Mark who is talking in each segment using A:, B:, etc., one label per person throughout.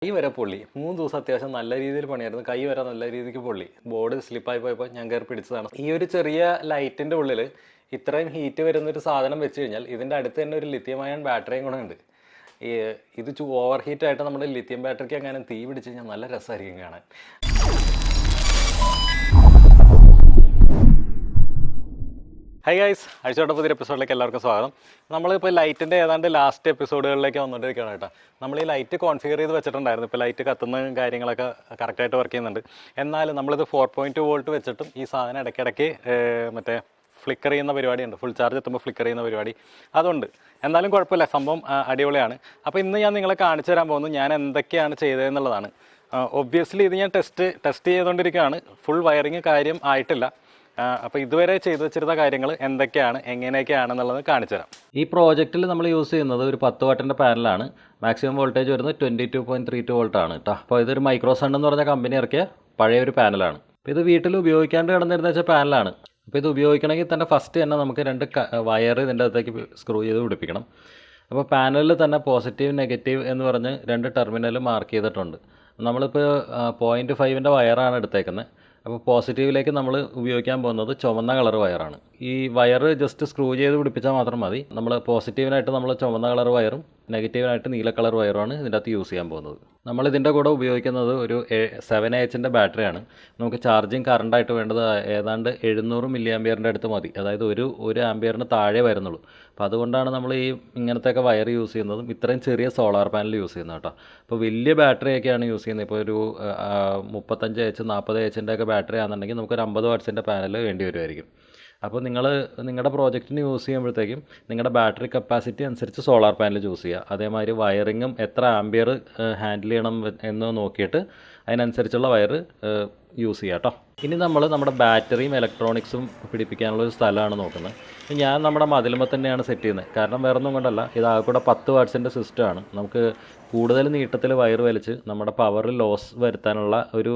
A: കൈ വരെ പൊള്ളി 3 ദിവസം അത്യാവശ്യം നല്ല രീതിയിൽ പണിയായിരുന്നു. കൈ വരെ നല്ല രീതിക്ക് പൊള്ളി. ബോർഡ് സ്ലിപ്പായി പോയപ്പോൾ ഞാൻ കയറി പിടിച്ചതാണ്. ഈ ഒരു ചെറിയ ലൈറ്റിൻ്റെ ഉള്ളിൽ ഇത്രയും ഹീറ്റ് വരുന്നൊരു സാധനം വെച്ച് കഴിഞ്ഞാൽ ഇതിൻ്റെ അടുത്ത് തന്നെ ഒരു ലിഥിയം അയൺ ബാറ്ററിയും കൂടെ ഉണ്ട്. ഇത് ഓവർ ഹീറ്റായിട്ട് നമ്മുടെ ലിഥിയം ബാറ്ററിക്ക് അങ്ങനെ തീ പിടിച്ച് കഴിഞ്ഞാൽ നല്ല രസമായിരിക്കും കാണാൻ. ഹൈ ഗൈസ്, അഴിച്ചോട്ട പുതിയ എപ്പിസോഡിലേക്ക് എല്ലാവർക്കും സ്വാഗതം. നമ്മളിപ്പോൾ ലൈറ്റിൻ്റെ ഏതാണ്ട് ലാസ്റ്റ് എപ്പിസോഡുകളിലേക്ക് വന്നുകൊണ്ടിരിക്കുകയാണ് കേട്ടോ. നമ്മൾ ഈ ലൈറ്റ് കോൺഫിഗർ ചെയ്ത് വെച്ചിട്ടുണ്ടായിരുന്നു. ഇപ്പോൾ ലൈറ്റ് കത്തുന്ന കാര്യങ്ങളൊക്കെ കറക്റ്റായിട്ട് വർക്ക് ചെയ്യുന്നുണ്ട്. എന്നാലും നമ്മളിത് 4.2 വോൾട്ട് വെച്ചിട്ടും ഈ സാധനം ഇടയ്ക്കിടയ്ക്ക് മറ്റേ ഫ്ലിക്കർ ചെയ്യുന്ന പരിപാടിയുണ്ട്. ഫുൾ ചാർജ് എത്തുമ്പോൾ ഫ്ലിക്കർ ചെയ്യുന്ന പരിപാടി അതുണ്ട്. എന്നാലും കുഴപ്പമില്ല, സംഭവം അടിപൊളിയാണ്. അപ്പോൾ ഇന്ന് ഞാൻ നിങ്ങളെ കാണിച്ചു തരാൻ പോകുന്നത് ഞാൻ എന്തൊക്കെയാണ് ചെയ്തതെന്നുള്ളതാണ്. ഒബ്വിയസ്ലി ഇത് ഞാൻ ടെസ്റ്റ് ചെയ്തുകൊണ്ടിരിക്കുകയാണ്. ഫുൾ വയറിങ് കാര്യം ആയിട്ടില്ല. അപ്പോൾ ഇതുവരെ ചെയ്തു വെച്ചിരുന്ന കാര്യങ്ങൾ എന്തൊക്കെയാണ്, എങ്ങനെയൊക്കെയാണെന്നുള്ളത് കാണിച്ചു തരാം. ഈ പ്രോജക്റ്റിൽ നമ്മൾ യൂസ് ചെയ്യുന്നത് ഒരു 10 വാട്ടിൻ്റെ പാനലാണ്. മാക്സിമം വോൾട്ടേജ് വരുന്നത് 22.32 വോൾട്ടാണ് കേട്ടോ. അപ്പോൾ ഇതൊരു മൈക്രോസൺ എന്ന് പറഞ്ഞ കമ്പനി ഇറക്കിയ പഴയ ഒരു പാനലാണ്. അപ്പോൾ ഇത് വീട്ടിൽ ഉപയോഗിക്കാണ്ട് കിടന്നിരുന്ന വെച്ചാൽ പാനലാണ്. അപ്പോൾ ഇത് ഉപയോഗിക്കണമെങ്കിൽ തന്നെ ഫസ്റ്റ് തന്നെ നമുക്ക് 2 വയർ ഇതിൻ്റെ അകത്തേക്ക് സ്ക്രൂ ചെയ്ത് പിടിപ്പിക്കണം. അപ്പോൾ പാനലിൽ തന്നെ പോസിറ്റീവ് നെഗറ്റീവ് എന്ന് പറഞ്ഞ് 2 ടെർമിനൽ മാർക്ക് ചെയ്തിട്ടുണ്ട്. നമ്മളിപ്പോൾ 0.5 വയറാണ് എടുത്തേക്കുന്നത്. അപ്പോൾ പോസിറ്റീവിലേക്ക് നമ്മൾ ഉപയോഗിക്കാൻ പോകുന്നത് ചുവന്ന കളർ വയറാണ്. ഈ വയർ ജസ്റ്റ് സ്ക്രൂ ചെയ്ത് പിടിപ്പിച്ചാൽ മാത്രം മതി. നമ്മൾ പോസിറ്റീവിനായിട്ട് നമ്മൾ ചുവന്ന കളർ വയറും നെഗറ്റീവിനായിട്ട് നീല കളർ വയറുമാണ് ഇതിൻ്റെ അകത്ത് യൂസ് ചെയ്യാൻ പോകുന്നത്. നമ്മൾ ഇതിൻ്റെ കൂടെ ഉപയോഗിക്കുന്നത് ഒരു 7Ah ബാറ്ററിയാണ്. നമുക്ക് ചാർജിങ് കറണ്ടായിട്ട് വേണ്ടത് ഏതാണ്ട് 700 മില്ലി ആംപിയറിൻ്റെ അടുത്ത് മതി. അതായത് ഒരു ആംപിയറിന് താഴെ വരുന്നുള്ളൂ. അപ്പോൾ അതുകൊണ്ടാണ് നമ്മൾ ഈ ഇങ്ങനത്തെയൊക്കെ വയർ യൂസ് ചെയ്യുന്നതും ഇത്രയും ചെറിയ സോളാർ പാനൽ യൂസ് ചെയ്യുന്നത് കേട്ടോ. അപ്പോൾ വലിയ ബാറ്ററിയൊക്കെയാണ് യൂസ് ചെയ്യുന്നത്. ഇപ്പോൾ ഒരു 35Ah 40Ahൻ്റെ ഒക്കെ ബാറ്ററി ആണെന്നുണ്ടെങ്കിൽ നമുക്കൊരു 50 വാട്ട്സിൻ്റെ പാനൽ വേണ്ടി വരുമായിരിക്കും. അപ്പോൾ നിങ്ങളുടെ പ്രോജക്റ്റിന് യൂസ് ചെയ്യുമ്പോഴത്തേക്കും നിങ്ങളുടെ ബാറ്ററി കപ്പാസിറ്റി അനുസരിച്ച് സോളാർ പാനൽ ചൂസ് ചെയ്യുക. അതേമാതിരി വയറിങ്ങും എത്ര ആംബിയർ ഹാൻഡിൽ ചെയ്യണം എന്ന് നോക്കിയിട്ട് അതിനനുസരിച്ചുള്ള വയർ യൂസ് ചെയ്യുക കേട്ടോ. ഇനി നമ്മൾ നമ്മുടെ ബാറ്ററിയും ഇലക്ട്രോണിക്സും പിടിപ്പിക്കാനുള്ളൊരു സ്ഥലമാണ് നോക്കുന്നത്. ഞാൻ നമ്മുടെ മതിലുമ്പോൾ തന്നെയാണ് സെറ്റ് ചെയ്യുന്നത്. കാരണം വേറെ ഒന്നും കൊണ്ടല്ല, ഇതാകെ കൂടെ 10 വാട്ട്സിൻ്റെ സിസ്റ്റമാണ്. നമുക്ക് കൂടുതൽ നീട്ടത്തിൽ വയർ വലിച്ച് നമ്മുടെ പവറിൽ ലോസ് വരുത്താനുള്ള ഒരു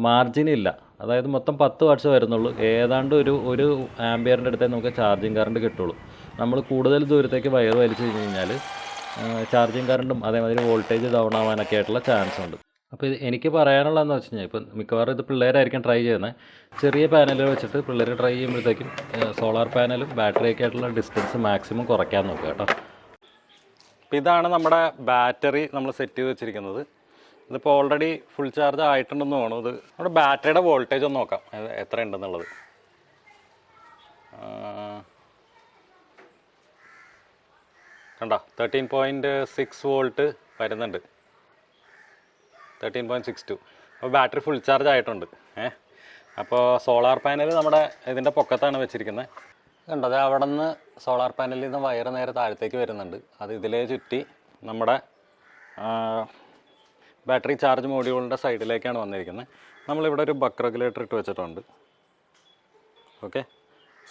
A: മാർജിനില്ല. അതായത് മൊത്തം 10 വാട്ട്സ് വരുന്നുള്ളൂ. ഏതാണ്ട് ഒരു ആംബിയറിൻ്റെ അടുത്തേ നമുക്ക് ചാർജിങ് കറണ്ട് കിട്ടുള്ളൂ. നമ്മൾ കൂടുതൽ ദൂരത്തേക്ക് വയർ വലിച്ചു കഴിഞ്ഞ് കഴിഞ്ഞാൽ ചാർജിങ് കറണ്ടും അതേമാതിരി വോൾട്ടേജ് ഡൗൺ ആവാനൊക്കെ ആയിട്ടുള്ള ചാൻസ് ഉണ്ട്. അപ്പോൾ ഇത് എനിക്ക് പറയാനുള്ളതെന്ന് വെച്ച് കഴിഞ്ഞാൽ ഇപ്പം മിക്കവാറും ഇത് പിള്ളേരായിരിക്കും ട്രൈ ചെയ്യുന്നത്. ചെറിയ പാനലുകൾ വെച്ചിട്ട് പിള്ളേർ ട്രൈ ചെയ്യുമ്പോഴത്തേക്കും സോളാർ പാനലും ബാറ്ററിയൊക്കെ ആയിട്ടുള്ള ഡിസ്റ്റൻസ് മാക്സിമം കുറയ്ക്കാൻ നോക്കുക കേട്ടോ. അപ്പോൾ ഇതാണ് നമ്മുടെ ബാറ്ററി നമ്മൾ സെറ്റ് ചെയ്ത് വെച്ചിരിക്കുന്നത്. ഇതിപ്പോൾ ഓൾറെഡി ഫുൾ ചാർജ് ആയിട്ടുണ്ടെന്ന് തോന്നുന്നു. ഇത് നമ്മുടെ ബാറ്ററിയുടെ വോൾട്ടേജ് ഒന്ന് നോക്കാം എത്ര ഉണ്ടെന്നുള്ളത്. കണ്ടോ, 13.6 വോൾട്ട് വരുന്നുണ്ട്. 13.62. അപ്പോൾ ബാറ്ററി ഫുൾ ചാർജ് ആയിട്ടുണ്ട്. അപ്പോൾ സോളാർ പാനൽ നമ്മുടെ ഇതിൻ്റെ പൊക്കത്താണ് വെച്ചിരിക്കുന്നത്. കണ്ടോ, അത് അവിടെ നിന്ന് സോളാർ പാനലിൽ നിന്ന് വയർ നേരെ താഴത്തേക്ക് വരുന്നുണ്ട്. അത് ഇതിലേ ചുറ്റി നമ്മുടെ ബാറ്ററി ചാർജ് മോഡ്യൂളിൻ്റെ സൈഡിലേക്കാണ് വന്നിരിക്കുന്നത്. നമ്മളിവിടെ ഒരു ബക്ക് റെഗുലേറ്റർ ഇട്ട് വെച്ചിട്ടുണ്ട്. ഓക്കെ,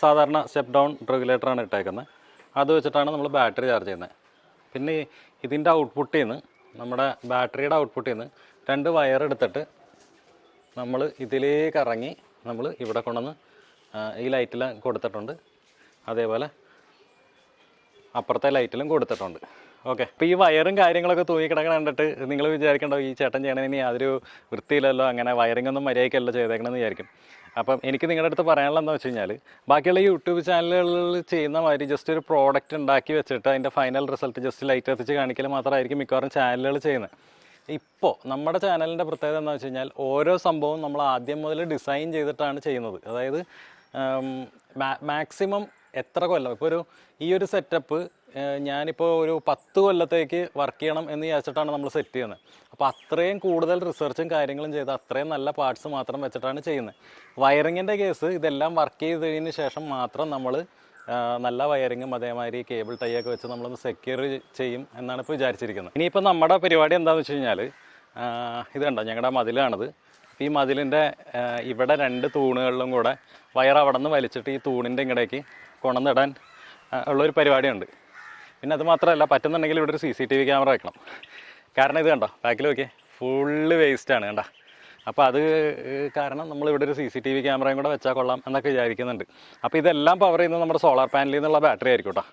A: സാധാരണ സ്റ്റെപ്പ് ഡൗൺ റെഗുലേറ്ററാണ് ഇട്ടേക്കുന്നത്. അത് വെച്ചിട്ടാണ് നമ്മൾ ബാറ്ററി ചാർജ് ചെയ്യുന്നത്. പിന്നെ ഇതിൻ്റെ ഔട്ട്പുട്ടിൽ നിന്ന്, നമ്മുടെ ബാറ്ററിയുടെ ഔട്ട്പുട്ടിൽ നിന്ന് 2 വയർ എടുത്തിട്ട് നമ്മൾ ഇതിലേക്ക് ഇറങ്ങി നമ്മൾ ഇവിടെ കൊണ്ടുവന്ന് ഈ ലൈറ്റിൽ കൊടുത്തിട്ടുണ്ട്. അതേപോലെ അപ്പുറത്തെ ലൈറ്റിലും കൊടുത്തിട്ടുണ്ട്. ഓക്കെ, അപ്പോൾ ഈ വയറും കാര്യങ്ങളൊക്കെ തൂങ്ങിക്കിടക്കണം കണ്ടിട്ട് നിങ്ങൾ വിചാരിക്കണ്ടോ ഈ ചേട്ടൻ ചെയ്യണതിന് യാതൊരു വൃത്തിയില്ലല്ലോ, അങ്ങനെ വയറിംഗ് ഒന്നും മര്യാദയ്ക്കല്ലോ ചെയ്തേക്കണമെന്ന് വിചാരിക്കും. അപ്പം എനിക്ക് നിങ്ങളുടെ അടുത്ത് പറയാനുള്ളത് എന്താ വെച്ച് കഴിഞ്ഞാൽ, ബാക്കിയുള്ള യൂട്യൂബ് ചാനലുകളിൽ ചെയ്യുന്ന മാതിരി ജസ്റ്റ് ഒരു പ്രോഡക്റ്റ് ഉണ്ടാക്കി വെച്ചിട്ട് അതിൻ്റെ ഫൈനൽ റിസൾട്ട് ജസ്റ്റ് ലൈറ്റ് എത്തിച്ച് കാണിക്കൽ മാത്രമായിരിക്കും മിക്കവാറും ചാനലുകൾ ചെയ്യുന്നത്. ഇപ്പോൾ നമ്മുടെ ചാനലിൻ്റെ പ്രത്യേകത എന്താണെന്ന് വെച്ച് കഴിഞ്ഞാൽ ഓരോ സംഭവവും നമ്മൾ ആദ്യം മുതൽ ഡിസൈൻ ചെയ്തിട്ടാണ് ചെയ്യുന്നത്. അതായത് മാക്സിമം എത്ര കൊല്ലം, ഇപ്പോൾ ഈ ഒരു സെറ്റപ്പ് ഞാനിപ്പോൾ ഒരു 10 കൊല്ലത്തേക്ക് വർക്ക് ചെയ്യണം എന്ന് വിചാരിച്ചിട്ടാണ് നമ്മൾ സെറ്റ് ചെയ്യുന്നത്. അപ്പോൾ അത്രയും കൂടുതൽ റിസർച്ചും കാര്യങ്ങളും ചെയ്ത് അത്രയും നല്ല പാർട്സ് മാത്രം വെച്ചിട്ടാണ് ചെയ്യുന്നത്. വയറിങ്ങിൻ്റെ കേസ് ഇതെല്ലാം വർക്ക് ചെയ്തതിന് ശേഷം മാത്രം നമ്മൾ നല്ല വയറിങ്ങും അതേമാതിരി കേബിൾ ടൈ ഒക്കെ വെച്ച് നമ്മളൊന്ന് സെക്യൂർ ചെയ്യും എന്നാണ് ഇപ്പോൾ വിചാരിച്ചിരിക്കുന്നത്. ഇനിയിപ്പോൾ നമ്മുടെ പരിപാടി എന്താണെന്ന് വെച്ച് കഴിഞ്ഞാൽ, ഇത് കണ്ടോ ഞങ്ങളുടെ മതിലാണിത്. ഈ മതിലിൻ്റെ ഇവിടെ 2 തൂണുകളിലും കൂടെ വയർ അവിടെ നിന്ന് വലിച്ചിട്ട് ഈ തൂണിൻ്റെ ഇങ്ങടേക്ക് കൊണ്ടുവന്നിടാൻ ഉള്ളൊരു പരിപാടിയുണ്ട്. പിന്നെ അത് മാത്രമല്ല, പറ്റുന്നുണ്ടെങ്കിൽ ഇവിടെ ഒരു CCTV ക്യാമറ വെക്കണം. കാരണം ഇത് കണ്ടോ, ബാക്കിൽ നോക്കിയേ ഫുള്ള് വേസ്റ്റാണ് കണ്ടോ. അപ്പോൾ അത് കാരണം നമ്മളിവിടെ ഒരു CCTV ക്യാമറയും കൂടെ വെച്ചാൽ കൊള്ളാം എന്നൊക്കെ വിചാരിക്കുന്നുണ്ട്. അപ്പോൾ ഇതെല്ലാം പവർ ചെയ്യുന്നത് നമ്മുടെ സോളാർ പാനലിൽ നിന്നുള്ള ബാറ്ററി ആയിരിക്കും കേട്ടോ.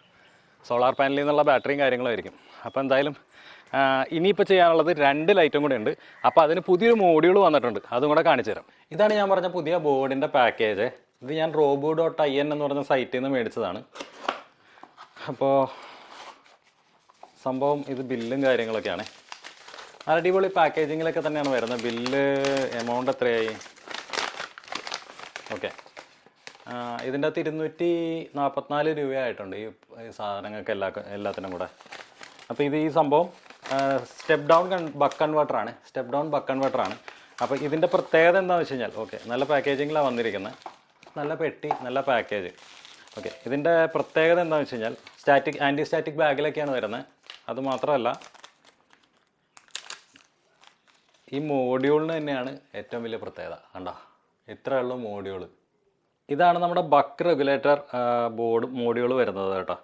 A: സോളാർ പാനലിൽ നിന്നുള്ള ബാറ്ററിയും കാര്യങ്ങളായിരിക്കും. അപ്പോൾ എന്തായാലും ഇനിയിപ്പോൾ ചെയ്യാനുള്ളത് 2 ലൈറ്റും കൂടെ ഉണ്ട്. അപ്പോൾ അതിന് പുതിയൊരു മോഡ്യൂൾ വന്നിട്ടുണ്ട്, അതും കൂടെ കാണിച്ചു തരാം. ഇതാണ് ഞാൻ പറഞ്ഞ പുതിയ ബോർഡിൻ്റെ പാക്കേജ്. ഇത് ഞാൻ robo.in എന്ന് പറഞ്ഞ സൈറ്റിൽ നിന്ന് മേടിച്ചതാണ്. അപ്പോൾ സംഭവം ഇത് ബില്ലും കാര്യങ്ങളൊക്കെയാണ്. അടിപൊളി പാക്കേജിങ്ങിലൊക്കെ തന്നെയാണ് വരുന്നത്. ബില്ല് എമൗണ്ട് എത്രയായി? ഓക്കെ, ഇതിൻ്റെ അകത്ത് 244 രൂപയായിട്ടുണ്ട് ഈ സാധനങ്ങൾക്ക് എല്ലാത്തിനും കൂടെ. അപ്പോൾ ഇത് ഈ സംഭവം സ്റ്റെപ്പ് ഡൗൺ ബക്ക് കൺവേർട്ടറാണ്. അപ്പോൾ ഇതിൻ്റെ പ്രത്യേകത എന്താണെന്ന് വെച്ച് കഴിഞ്ഞാൽ, ഓക്കെ, നല്ല പാക്കേജിങ്ങിലാണ് വന്നിരിക്കുന്നത്. നല്ല പെട്ടി, നല്ല പാക്കേജ്. ഓക്കെ, ഇതിൻ്റെ പ്രത്യേകത എന്താണെന്ന് വെച്ച് കഴിഞ്ഞാൽ ആൻറ്റി സ്റ്റാറ്റിക് ബാഗിലൊക്കെയാണ് വരുന്നത്. അതുമാത്രമല്ല ഈ മോഡ്യൂളിന് തന്നെയാണ് ഏറ്റവും വലിയ പ്രത്യേകത. കണ്ടോ, ഇത്രയേ ഉള്ളൂ മോഡ്യൂൾ. ഇതാണ് നമ്മുടെ ബക്ക് റെഗുലേറ്റർ മോഡ്യൂൾ വരുന്നത് കേട്ടോ.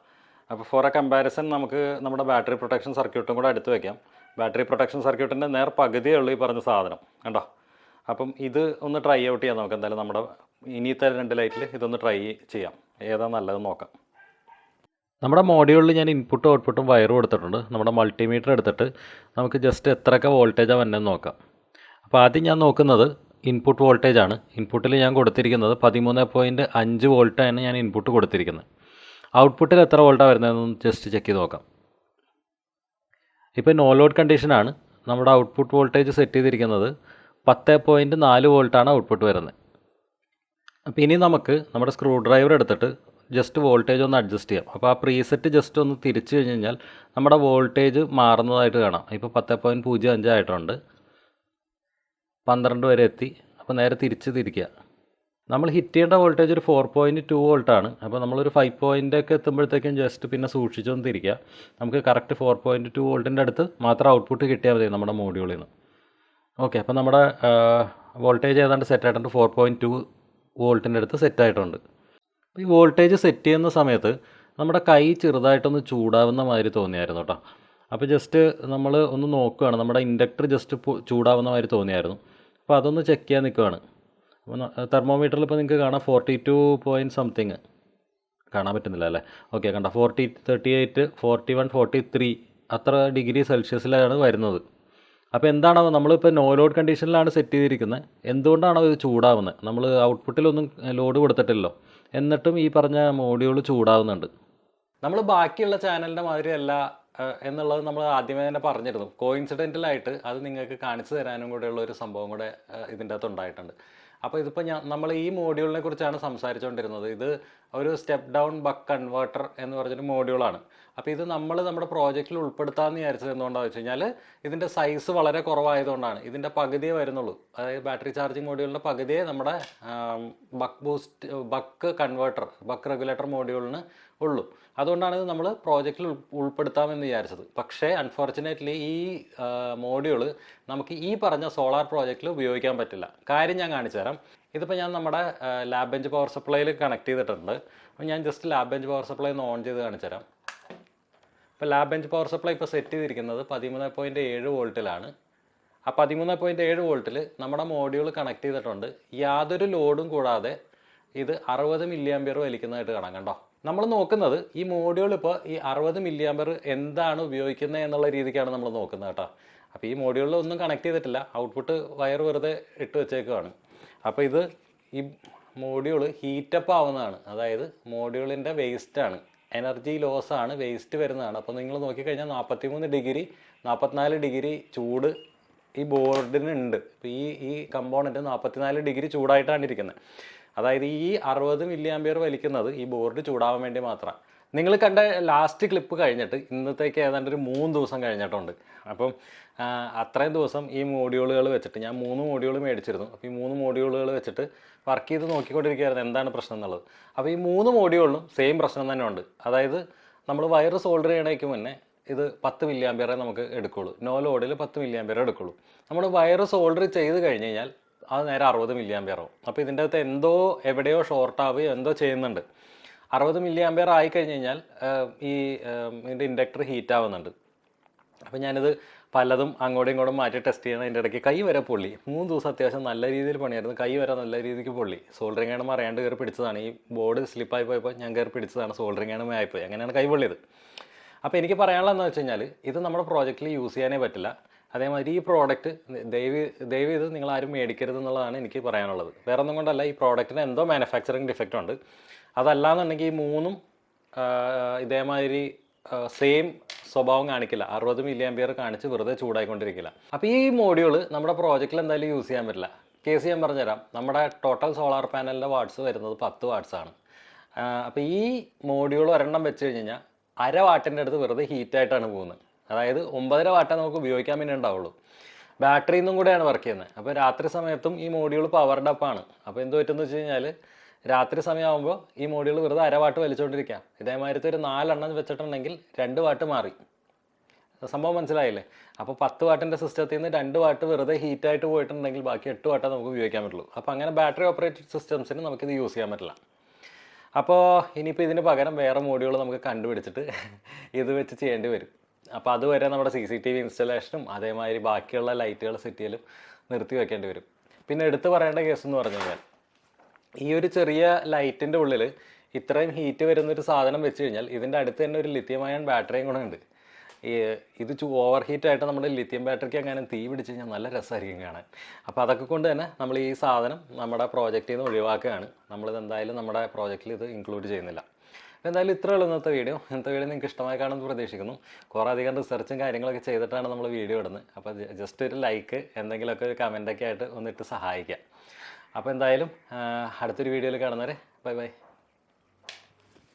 A: അപ്പോൾ ഫോർ എ കമ്പാരിസൺ നമുക്ക് നമ്മുടെ ബാറ്ററി പ്രൊട്ടക്ഷൻ സർക്യൂട്ടും കൂടെ അടുത്ത് വയ്ക്കാം. ബാറ്ററി പ്രൊട്ടക്ഷൻ സർക്യൂട്ടിൻ്റെ പകുതിയേ ഉള്ളൂ ഈ പറഞ്ഞ സാധനം കണ്ടോ. അപ്പം ഇത് ഒന്ന് ട്രൈ ഔട്ട് ചെയ്യാം നമുക്ക്. എന്തായാലും നമ്മുടെ ഇനിയത്തെ 2 ലൈറ്റിൽ ഇതൊന്ന് ട്രൈ ചെയ്യാം, ഏതാ നല്ലതെന്ന് നോക്കാം. നമ്മുടെ മോഡ്യൂളിൽ ഞാൻ ഇൻപുട്ടും ഔട്ട്പുട്ടും വയറും എടുത്തിട്ടുണ്ട്. നമ്മുടെ മൾട്ടിമീറ്റർ എടുത്തിട്ട് നമുക്ക് ജസ്റ്റ് എത്രയൊക്കെ വോൾട്ടേജാണ് വന്നതെന്ന് നോക്കാം. അപ്പോൾ ആദ്യം ഞാൻ നോക്കുന്നത് ഇൻപുട്ട് വോൾട്ടേജാണ്. ഇൻപുട്ടിൽ ഞാൻ കൊടുത്തിരിക്കുന്നത് 13.5 വോൾട്ടാണ് ഞാൻ ഇൻപുട്ട് കൊടുത്തിരിക്കുന്നത്. ഔട്ട്പുട്ടിൽ എത്ര വോൾട്ടാണ് വരുന്നതെന്ന് ജസ്റ്റ് ചെക്ക് ചെയ്ത് നോക്കാം. ഇപ്പോൾ നോ ലോഡ് കണ്ടീഷനാണ്. നമ്മുടെ ഔട്ട്പുട്ട് വോൾട്ടേജ് സെറ്റ് ചെയ്തിരിക്കുന്നത് 10.4 വോൾട്ടാണ് ഔട്ട്പുട്ട് വരുന്നത്. അപ്പോൾ ഇനി നമുക്ക് നമ്മുടെ സ്ക്രൂ ഡ്രൈവർ എടുത്തിട്ട് ജസ്റ്റ് വോൾട്ടേജ് ഒന്ന് അഡ്ജസ്റ്റ് ചെയ്യാം. അപ്പോൾ ആ പ്രീസെറ്റ് ജസ്റ്റ് ഒന്ന് തിരിച്ചു കഴിഞ്ഞ് കഴിഞ്ഞാൽ നമ്മുടെ വോൾട്ടേജ് മാറുന്നതായിട്ട് കാണാം. ഇപ്പോൾ 10.05 ആയിട്ടുണ്ട്, 12 വരെ എത്തി. അപ്പോൾ നേരെ തിരിക്കുക. നമ്മൾ ഹിറ്റ് ചെയ്യേണ്ട വോൾട്ടേജ് ഒരു 4.2 വോൾട്ടാണ്. അപ്പോൾ നമ്മളൊരു 5 പോയിൻ്റൊക്കെ എത്തുമ്പോഴത്തേക്കും ജസ്റ്റ് പിന്നെ സൂക്ഷിച്ചൊന്ന് തിരിക്കുക. നമുക്ക് കറക്റ്റ് 4.2 വോൾട്ടിൻ്റെ അടുത്ത് മാത്രം ഔട്ട്പുട്ട് കിട്ടിയാൽ മതി നമ്മുടെ മോഡ്യൂളിൽ നിന്ന്. ഓക്കെ, അപ്പോൾ നമ്മുടെ വോൾട്ടേജ് ഏതാണ്ട് സെറ്റായിട്ടുണ്ട്. 4.2 വോൾട്ടിൻ്റെ അടുത്ത് സെറ്റായിട്ടുണ്ട്. ഈ വോൾട്ടേജ് സെറ്റ് ചെയ്യുന്ന സമയത്ത് നമ്മുടെ കൈ ചെറുതായിട്ടൊന്ന് ചൂടാവുന്ന മാതിരി തോന്നിയായിരുന്നു കേട്ടോ. അപ്പോൾ ജസ്റ്റ് നമ്മൾ ഒന്ന് നോക്കുകയാണ്, നമ്മുടെ ഇൻഡക്ടർ ജസ്റ്റ് ചൂടാവുന്ന മാതിരി തോന്നിയായിരുന്നു. അപ്പോൾ അതൊന്ന് ചെക്ക് ചെയ്യാൻ നിൽക്കുകയാണ്. അപ്പോൾ തെർമോമീറ്ററിൽ ഇപ്പോൾ നിങ്ങൾക്ക് കാണാം 42 പോയിൻറ്റ് സംതിങ് കാണാൻ പറ്റുന്നില്ല അല്ലേ? ഓക്കെ, കണ്ട 40, 38, 41, 43 അത്ര ഡിഗ്രി സെൽഷ്യസിലാണ് വരുന്നത്. അപ്പോൾ എന്താണോ നമ്മളിപ്പോൾ നോ ലോഡ് കണ്ടീഷനിലാണ് സെറ്റ് ചെയ്തിരിക്കുന്നത്, എന്തുകൊണ്ടാണോ ഇത് ചൂടാവുന്നത്? നമ്മൾ ഔട്ട്പുട്ടിലൊന്നും ലോഡ് കൊടുത്തിട്ടില്ലല്ലോ, എന്നിട്ടും ഈ പറഞ്ഞ മോഡ്യൂൾ ചൂടാവുന്നുണ്ട്. നമ്മൾ ബാക്കിയുള്ള ചാനലിൻ്റെ മാതിരിയല്ല എന്നുള്ളത് നമ്മൾ ആദ്യമേ തന്നെ പറഞ്ഞിരുന്നു. കോയിൻസിഡൻ്റലായിട്ട് അത് നിങ്ങൾക്ക് കാണിച്ചു തരാനും കൂടെയുള്ള ഒരു സംഭവം കൂടെ ഇതിൻ്റെ അകത്ത് ഉണ്ടായിട്ടുണ്ട്. അപ്പോൾ ഇതിപ്പോൾ നമ്മൾ ഈ മോഡ്യൂളിനെ കുറിച്ചാണ് സംസാരിച്ചുകൊണ്ടിരുന്നത്. ഇത് ഒരു സ്റ്റെപ്പ് ഡൗൺ ബക്ക് കൺവേർട്ടർ എന്ന് പറഞ്ഞൊരു മോഡ്യൂളാണ്. അപ്പോൾ ഇത് നമ്മുടെ പ്രോജക്റ്റിൽ ഉൾപ്പെടുത്താമെന്ന് വിചാരിച്ചത് എന്തുകൊണ്ടാണെന്ന് വെച്ച് കഴിഞ്ഞാൽ ഇതിൻ്റെ സൈസ് വളരെ കുറവായതുകൊണ്ടാണ്. ഇതിൻ്റെ പകുതിയേ വരുന്നുള്ളൂ. അതായത് ബാറ്ററി ചാർജിങ് മോഡ്യൂളിൻ്റെ പകുതിയേ നമ്മുടെ ബക്ക് കൺവേർട്ടർ ബക്ക് റെഗുലേറ്റർ മോഡ്യൂളിന് ഉള്ളൂ. അതുകൊണ്ടാണ് ഇത് നമ്മൾ പ്രോജക്റ്റിൽ ഉൾപ്പെടുത്താമെന്ന് വിചാരിച്ചത്. പക്ഷേ അൺഫോർച്ചുനേറ്റ്ലി ഈ മോഡ്യൂള് നമുക്ക് ഈ പറഞ്ഞ സോളാർ പ്രോജക്റ്റിൽ ഉപയോഗിക്കാൻ പറ്റില്ല. കാര്യം ഞാൻ കാണിച്ചു തരാം. ഇതിപ്പോൾ ഞാൻ നമ്മുടെ ലാബ് ബെഞ്ച് പവർ സപ്ലൈയിൽ കണക്ട് ചെയ്തിട്ടുണ്ട്. അപ്പോൾ ഞാൻ just lab bench power supply ഒന്ന് ഓൺ ചെയ്ത് കാണിച്ചു തരാം. ഇപ്പോൾ ലാബ് ബെഞ്ച് പവർ സപ്ലൈ ഇപ്പോൾ സെറ്റ് ചെയ്തിരിക്കുന്നത് 13.7 വോൾട്ടിലാണ്. ആ 13.7 വോൾട്ടിൽ നമ്മുടെ മോഡ്യൂൾ കണക്ട് ചെയ്തിട്ടുണ്ട്. യാതൊരു ലോഡും കൂടാതെ ഇത് 60 മില്ലി ആമ്പിയർ വലിക്കുന്നതായിട്ട് കാണാം. കണ്ടോ, നമ്മൾ നോക്കുന്നത് ഈ മോഡ്യൂൾ ഇപ്പോൾ ഈ 60 മില്ലി ആമ്പിയർ എന്താണ് ഉപയോഗിക്കുന്നത് എന്നുള്ള രീതിക്കാണ് നമ്മൾ നോക്കുന്നത് കേട്ടോ. അപ്പോൾ ഈ മോഡ്യൂളിൽ ഒന്നും കണക്ട് ചെയ്തിട്ടില്ല, ഔട്ട്പുട്ട് വയർ വെറുതെ ഇട്ട് വെച്ചേക്കുവാണ്. അപ്പോൾ ഇത് ഈ മോഡ്യൂൾ ഹീറ്റപ്പ് ആവുന്നതാണ്. അതായത് മോഡ്യൂളിൻ്റെ വേസ്റ്റാണ്, എനർജി ലോസാണ്, വേസ്റ്റ് വരുന്നതാണ്. അപ്പോൾ നിങ്ങൾ നോക്കിക്കഴിഞ്ഞാൽ 43 ഡിഗ്രി 44 ഡിഗ്രി ചൂട് ഈ ബോർഡിനുണ്ട്. ഇപ്പോൾ ഈ കമ്പോണൻറ്റ് 44 ഡിഗ്രി ചൂടായിട്ടാണ് ഇരിക്കുന്നത്. അതായത് ഈ 60 മില്ലി ആമ്പിയർ വലിക്കുന്നത് ഈ ബോർഡ് ചൂടാവാൻ വേണ്ടി മാത്രമാണ്. നിങ്ങൾ കണ്ട ലാസ്റ്റ് ക്ലിപ്പ് കഴിഞ്ഞിട്ട് ഇന്നത്തേക്ക് ഏതാണ്ട് ഒരു 3 ദിവസം കഴിഞ്ഞിട്ടുണ്ട്. അപ്പം അത്രയും ദിവസം ഈ മോഡ്യൂളുകൾ വെച്ചിട്ട് ഞാൻ 3 മോഡ്യൂൾ മേടിച്ചിരുന്നു. അപ്പോൾ ഈ 3 മോഡ്യൂളുകൾ വെച്ചിട്ട് വർക്ക് ചെയ്ത് നോക്കിക്കൊണ്ടിരിക്കുകയായിരുന്നു എന്താണ് പ്രശ്നം എന്നുള്ളത്. അപ്പോൾ ഈ 3 മോഡ്യൂളിലും സെയിം പ്രശ്നം തന്നെ ഉണ്ട്. അതായത് നമ്മൾ വയർ സോൾഡർ ചെയ്യണേക്ക് മുന്നേ ഇത് 10 മില്ലി ആമ്പിയറേ നമുക്ക് എടുക്കുള്ളൂ. നോ ലോഡിൽ 10 മില്ലി ആമ്പിയർ എടുക്കുള്ളൂ. നമ്മൾ വയർ സോൾഡർ ചെയ്ത് കഴിഞ്ഞ് കഴിഞ്ഞാൽ അത് നേരെ 60 മില്ലി ആമ്പിയർ ആവും. അപ്പോൾ ഇതിൻ്റെ അകത്ത് എവിടെയോ ഷോർട്ടാവുകയോ എന്തോ ചെയ്യുന്നുണ്ട്. 60 മില്ലി ആമ്പിയർ ആയിക്കഴിഞ്ഞ് കഴിഞ്ഞാൽ ഇതിൻ്റെ ഇൻഡക്ടർ ഹീറ്റ് ആവുന്നുണ്ട്. അപ്പോൾ ഞാനിത് പലതും അങ്ങോട്ടും ഇങ്ങോട്ടും മാറ്റി ടെസ്റ്റ് ചെയ്യണം. അതിൻ്റെ ഇടയ്ക്ക് കൈ വരെ പൊള്ളി. 3 ദിവസം അത്യാവശ്യം നല്ല രീതിയിൽ പണിയായിരുന്നു. കൈ വരെ നല്ല രീതിക്ക് പൊള്ളി. സോൾഡറിങ് ആണ് അറിയാണ്ട് കയറി പിടിച്ചതാണ്. ഈ ബോർഡ് സ്ലിപ്പായി പോയപ്പോൾ ഞാൻ കയറി പിടിച്ചതാണ്. സോൾഡറിങ് ആണ് ആയിപ്പോയി. അങ്ങനെയാണ് കൈ പൊള്ളിയത്. അപ്പോൾ എനിക്ക് പറയാനുള്ളതെന്ന് വെച്ച് കഴിഞ്ഞാൽ ഇത് നമ്മുടെ പ്രോജക്റ്റിൽ യൂസ് ചെയ്യാനേ പറ്റില്ല. അതേമാതിരി ഈ പ്രോഡക്റ്റ് ദയവ് ഇത് നിങ്ങൾ ആരും മേടിക്കരുത് എന്നുള്ളതാണ് എനിക്ക് പറയാനുള്ളത്. വേറെ ഒന്നും കൊണ്ടല്ല, ഈ പ്രോഡക്റ്റിന് എന്തോ മാനുഫാക്ചറിങ് ഡിഫക്റ്റ് ഉണ്ട്. അതല്ലാന്നുണ്ടെങ്കിൽ ഈ മൂന്നും ഇതേമാതിരി സെയിം സ്വഭാവം കാണിക്കില്ല. 60 മില്ലി ആംപിയർ കാണിച്ച് വെറുതെ ചൂടായിക്കൊണ്ടിരിക്കില്ല. അപ്പോൾ ഈ മോഡ്യൂൾ നമ്മുടെ പ്രോജക്റ്റിൽ എന്തായാലും യൂസ് ചെയ്യാൻ പറ്റില്ല. കേസ് ഞാൻ പറഞ്ഞുതരാം. നമ്മുടെ ടോട്ടൽ സോളാർ പാനലിൻ്റെ വാട്ട്സ് വരുന്നത് 10 വാട്ട്സാണ്. അപ്പോൾ ഈ മോഡ്യൂൾ ഒരെണ്ണം വെച്ച് കഴിഞ്ഞ് കഴിഞ്ഞാൽ 1/2 വാട്ടിൻ്റെ അടുത്ത് വെറുതെ ഹീറ്റായിട്ടാണ് പോകുന്നത്. അതായത് 9.5 വാട്ടേ നമുക്ക് ഉപയോഗിക്കാൻ വേണ്ടി ഉണ്ടാവുള്ളൂ. ബാറ്ററിയിൽ നിന്നും കൂടെയാണ് വർക്ക് ചെയ്യുന്നത്. അപ്പോൾ രാത്രി സമയത്തും ഈ മോഡ്യൂൾ പവർഡ് അപ്പാണ്. അപ്പോൾ എന്ത് പറ്റുമെന്ന് വെച്ച് കഴിഞ്ഞാൽ രാത്രി സമയമാകുമ്പോൾ ഈ മോഡ്യൂൾ വെറുതെ 1/2 വാട്ട് വലിച്ചുകൊണ്ടിരിക്കാം. ഇതേമാതിരത്തെ ഒരു 4 എണ്ണം വെച്ചിട്ടുണ്ടെങ്കിൽ 2 വാട്ട് മാറി. സംഭവം മനസ്സിലായില്ലേ? അപ്പോൾ 10 വാട്ടിൻ്റെ സിസ്റ്റത്തിൽ നിന്ന് 2 വാട്ട് വെറുതെ ഹീറ്റായിട്ട് പോയിട്ടുണ്ടെങ്കിൽ ബാക്കി 8 വാട്ടേ നമുക്ക് ഉപയോഗിക്കാൻ പറ്റുള്ളൂ. അപ്പോൾ അങ്ങനെ ബാറ്ററി ഓപ്പറേറ്റഡ് സിസ്റ്റംസിന് നമുക്കിത് യൂസ് ചെയ്യാൻ പറ്റില്ല. അപ്പോൾ ഇനിയിപ്പോൾ ഇതിന് പകരം വേറെ മോഡ്യൂൾ നമുക്ക് കണ്ടുപിടിച്ചിട്ട് ഇത് വെച്ച് ചെയ്യേണ്ടി വരും. അപ്പോൾ അതുവരെ നമ്മുടെ CCTV ഇൻസ്റ്റലേഷനും അതേമാതിരി ബാക്കിയുള്ള ലൈറ്റുകൾ സെറ്റ് ചെയ്യലും നിർത്തി വെക്കേണ്ടി വരും. പിന്നെ എടുത്തു പറയേണ്ട കേസ് എന്ന് പറഞ്ഞു കഴിഞ്ഞാൽ, ഈ ഒരു ചെറിയ ലൈറ്റിൻ്റെ ഉള്ളിൽ ഇത്രയും ഹീറ്റ് വരുന്നൊരു സാധനം വെച്ച് കഴിഞ്ഞാൽ ഇതിൻ്റെ അടുത്ത് തന്നെ ഒരു ലിഥിയം അയൺ ബാറ്ററിയും കൂടെ ഉണ്ട്. ഇത് ഓവർ ഹീറ്റായിട്ട് നമ്മുടെ ലിഥിയം ബാറ്ററിക്ക് അങ്ങനെ തീ പിടിച്ച് കഴിഞ്ഞാൽ നല്ല രസമായിരിക്കും കാണാൻ. അപ്പോൾ അതൊക്കെ കൊണ്ട് തന്നെ നമ്മൾ ഈ സാധനം നമ്മുടെ പ്രോജക്റ്റിൽ നിന്ന് ഒഴിവാക്കുകയാണ്. നമ്മളിത് എന്തായാലും നമ്മുടെ പ്രോജക്റ്റിൽ ഇത് ഇൻക്ലൂഡ് ചെയ്യുന്നില്ല. അപ്പോൾ എന്തായാലും ഇത്രയേ ഉള്ളൂ ഇന്നത്തെ വീഡിയോ നിങ്ങൾക്ക് ഇഷ്ടമായി കാണുമെന്ന് പ്രതീക്ഷിക്കുന്നു. കുറേ അധികം റിസർച്ചും കാര്യങ്ങളൊക്കെ ചെയ്തിട്ടാണ് നമ്മൾ വീഡിയോ ഇടുന്നത്. അപ്പോൾ ജസ്റ്റ് ഒരു ലൈക്ക്, എന്തെങ്കിലുമൊക്കെ ഒരു കമൻറ്റൊക്കെ ആയിട്ട് ഒന്നിട്ട് സഹായിക്കാം. അപ്പോൾ എന്തായാലും അടുത്തൊരു വീഡിയോയിൽ കാണുന്നവരെ ബൈ ബൈ.